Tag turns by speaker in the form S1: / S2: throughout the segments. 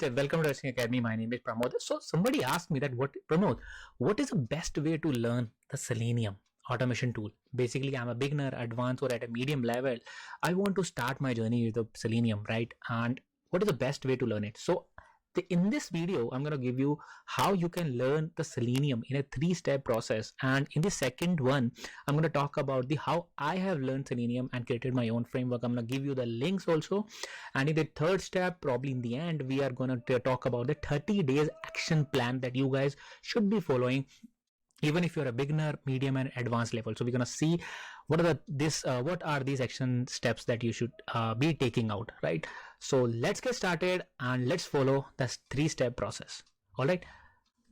S1: Namaste, welcome to Testing Academy. My name is Pramod. So somebody asked me that what is the best way to learn the Selenium automation tool? Basically, I'm a beginner, advanced, or at a medium level. I want to start my journey with the Selenium, right? And what is the best way to learn it? So in this video, I'm going to give you how you can learn the Selenium in a 3-step process. And in the second one, I'm going to talk about the how I have learned Selenium and created my own framework. I'm going to give you the links also. And in the third step, probably in the end, we are going to talk about the 30 days action plan that you guys should be following, even if you're a beginner, medium, and advanced level. So we're going to see what are these action steps that you should be taking out, right? So let's get started and let's follow this 3-step process. All right,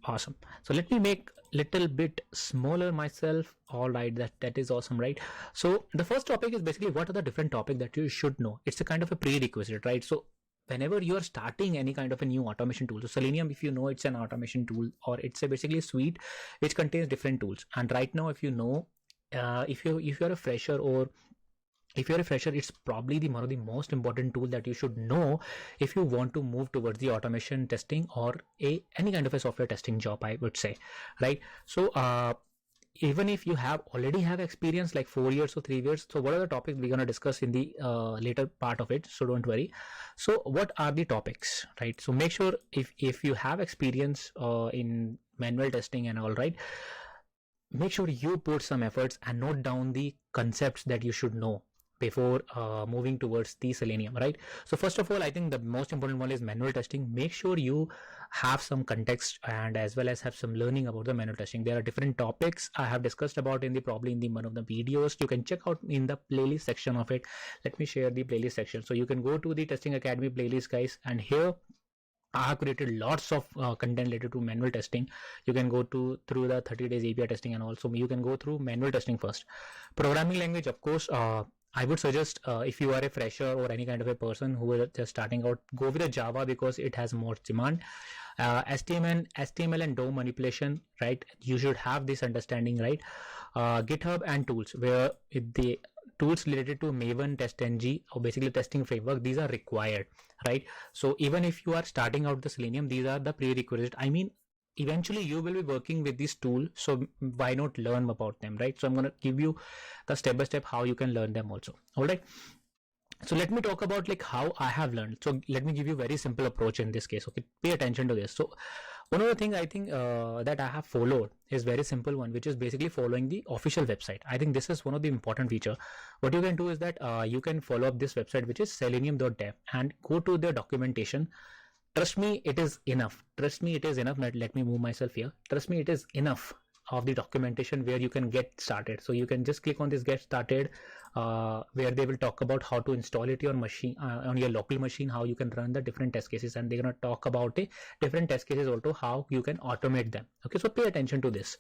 S1: awesome. So let me make little bit smaller myself. All right, that is awesome, right? So the first topic is basically what are the different topics that you should know. It's a kind of a prerequisite, right? So whenever you are starting any kind of a new automation tool, so Selenium, if you know, it's an automation tool, or it's a basically a suite which contains different tools. And right now, if you know, if you're a fresher, or if you're a fresher, it's probably one of the most important tool that you should know if you want to move towards the automation testing or any kind of a software testing job, I would say, right? So even if you already have experience like 4 years or 3 years, so what are the topics we're going to discuss in the later part of it, so don't worry. So what are the topics, right? So make sure if you have experience in manual testing and all, right, make sure you put some efforts and note down the concepts that you should know before moving towards the Selenium, right? So first of all, I think the most important one is manual testing. Make sure you have some context and as well as have some learning about the manual testing. There are different topics I have discussed about in one of the videos. You can check out in the playlist section of it. Let me share the playlist section. So you can go to the Testing Academy playlist, guys, and here I have created lots of content related to manual testing. You can go through the 30 days API testing, and also you can go through manual testing first. Programming language, of course, I would suggest if you are a fresher or any kind of a person who is just starting out, go with a Java because it has more demand. HTML and DOM manipulation, right? You should have this understanding, right? GitHub and tools, where the tools related to Maven, TestNG, or basically testing framework, these are required, right? So even if you are starting out the Selenium, these are the prerequisites. I mean, eventually you will be working with this tool, so why not learn about them, right? So I'm going to give you the step by step how you can learn them also. All right, so let me talk about like how I have learned. So let me give you a very simple approach in this case. Okay, pay attention to this. So one of the things I think that I have followed is very simple one, which is basically following the official website. I think this is one of the important feature. What you can do is that you can follow up this website, which is selenium.dev, and go to the documentation. Trust me, it is enough. Trust me, it is enough. Let me move myself here. Trust me, it is enough of the documentation where you can get started. So you can just click on this get started, where they will talk about how to install it your machine on your local machine, how you can run the different test cases, and they're going to talk about different test cases also, how you can automate them. Okay, so pay attention to this.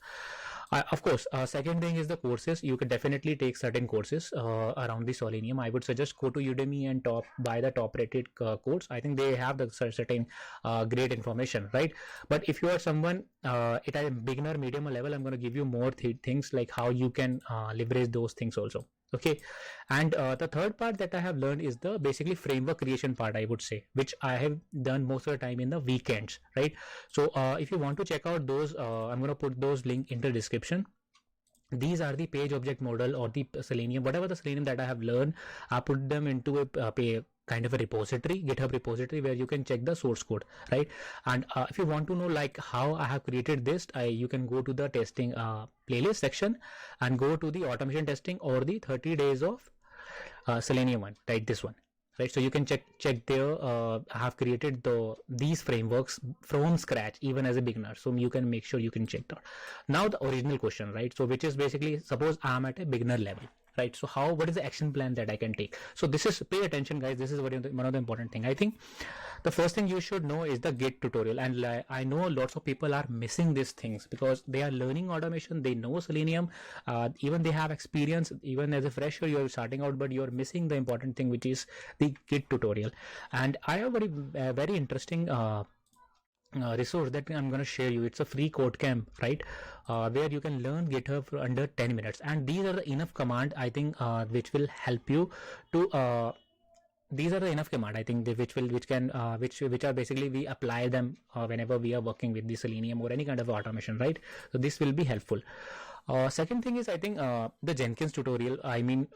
S1: Of course, second thing is the courses. You can definitely take certain courses around the Selenium. I would suggest go to Udemy and buy the top rated course. I think they have the certain great information, right? But if you are someone at a beginner, medium level, I'm going to give you more things like how you can leverage those things also. Okay, and the third part that I have learned is the basically framework creation part, I would say, which I have done most of the time in the weekends, right? So if you want to check out those, I'm going to put those link in the description. These are the page object model or the Selenium, whatever the Selenium that I have learned, I put them into a kind of a repository, GitHub repository, where you can check the source code, right? And if you want to know like how I have created this, you can go to the testing playlist section and go to the automation testing or the 30 days of Selenium one, right? This one, right? So you can check there. I have created these frameworks from scratch, even as a beginner, so you can make sure you can check that. Now the original question, right? So which is basically, suppose I am at a beginner level, right? So what is the action plan that I can take? So this is, pay attention guys, this is one of the important thing. I think the first thing you should know is the Git tutorial, and I know lots of people are missing these things because they are learning automation, they know Selenium, even they have experience, even as a fresher you're starting out, but you're missing the important thing, which is the Git tutorial. And I have very interesting resource that I'm going to share you. It's a free code camp, right? Where you can learn GitHub for under 10 minutes, and these are the enough command, I think, which will help you to these are the enough command, I think, which are basically we apply them whenever we are working with the Selenium or any kind of automation, right? So this will be helpful. Second thing is, I think, the Jenkins tutorial. I mean,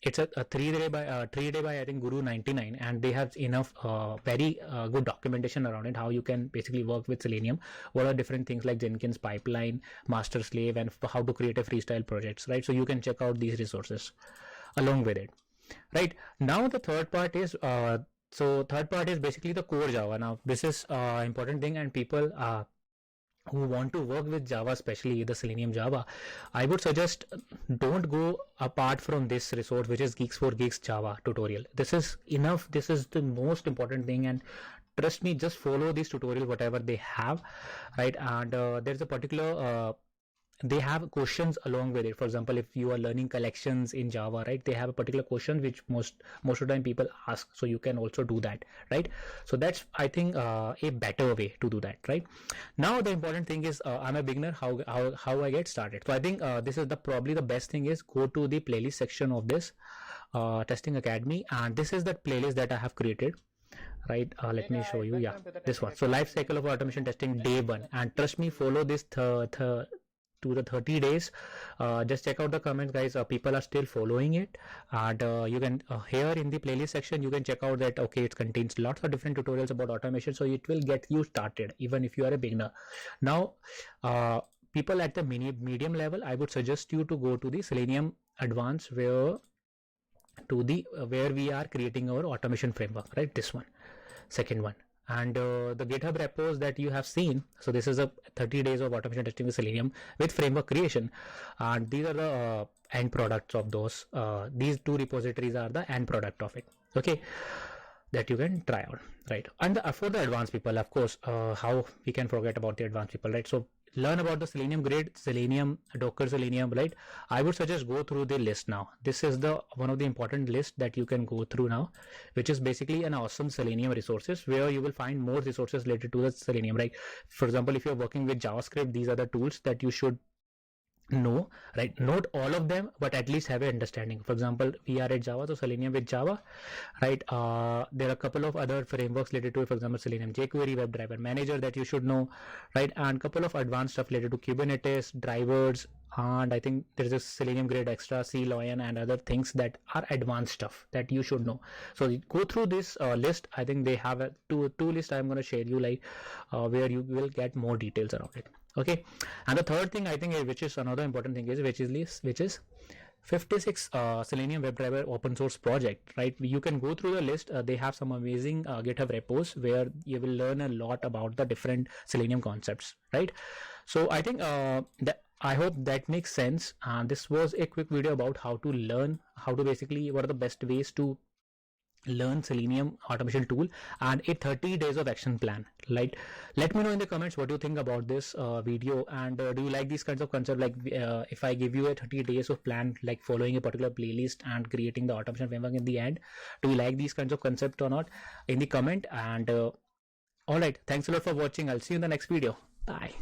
S1: it's a 3 day by I think Guru 99, and they have enough very good documentation around it, how you can basically work with Selenium, what are different things like Jenkins pipeline, master slave, and how to create a freestyle projects, right? So you can check out these resources along with it, right? Now the third part is basically the core Java. Now this is important thing, and people who want to work with Java, especially the Selenium Java, I would suggest don't go apart from this resource, which is Geeks for Geeks Java tutorial. This is enough. This is the most important thing, and trust me, just follow this tutorial, whatever they have, right? And there's a particular they have questions along with it. For example, if you are learning collections in Java, right, they have a particular question which most of the time people ask, so you can also do that, right? So that's, I think, a better way to do that, right? Now the important thing is, I'm a beginner, how I get started. So I think this is probably the best thing is go to the playlist section of this Testing Academy, and this is the playlist that I have created, right? Let me show you. Yeah, this one. So life cycle of automation testing day 1, and trust me, follow this to the 30 days. Just check out the comments, guys. People are still following it, and you can here in the playlist section you can check out that okay, it contains lots of different tutorials about automation, so it will get you started even if you are a beginner. Now people at the medium level, I would suggest you to go to the Selenium Advanced, where we are creating our automation framework, right? This one, second one. And the GitHub repos that you have seen, so this is a 30 days of automation testing with Selenium with framework creation, and these are the end products of those. These 2 repositories are the end product of it, okay, that you can try out, right? And for the advanced people, of course, how we can forget about the advanced people, right? So learn about the Selenium Grid, Selenium, Docker Selenium, right? I would suggest go through the list now. This is the one of the important lists that you can go through now, which is basically an awesome Selenium resources, where you will find more resources related to the Selenium, right? For example, if you're working with JavaScript, these are the tools that you should know, right? Not all of them, but at least have an understanding. For example, we are at Java, so Selenium with Java, right? There are a couple of other frameworks related to it, for example, Selenium jQuery, WebDriver Manager, that you should know, right? And a couple of advanced stuff related to Kubernetes, drivers, and I think there is a Selenium Grid Extra, CLoyan, and other things that are advanced stuff that you should know. So go through this list. I think they have a two list I'm going to share you, like where you will get more details around it. Okay, and the third thing I think, which is another important thing, is which is 56 Selenium WebDriver open source project, right? You can go through the list. They have some amazing GitHub repos where you will learn a lot about the different Selenium concepts, right? So I think that I hope that makes sense. And this was a quick video about how to learn, basically what are the best ways to learn Selenium automation tool, and a 30 days of action plan, right? Let me know in the comments what you think about this video, and do you like these kinds of concepts, like if I give you a 30 days of plan, like following a particular playlist and creating the automation framework in the end, do you like these kinds of concepts or not? In the comment. And all right, thanks a lot for watching. I'll see you in the next video. Bye.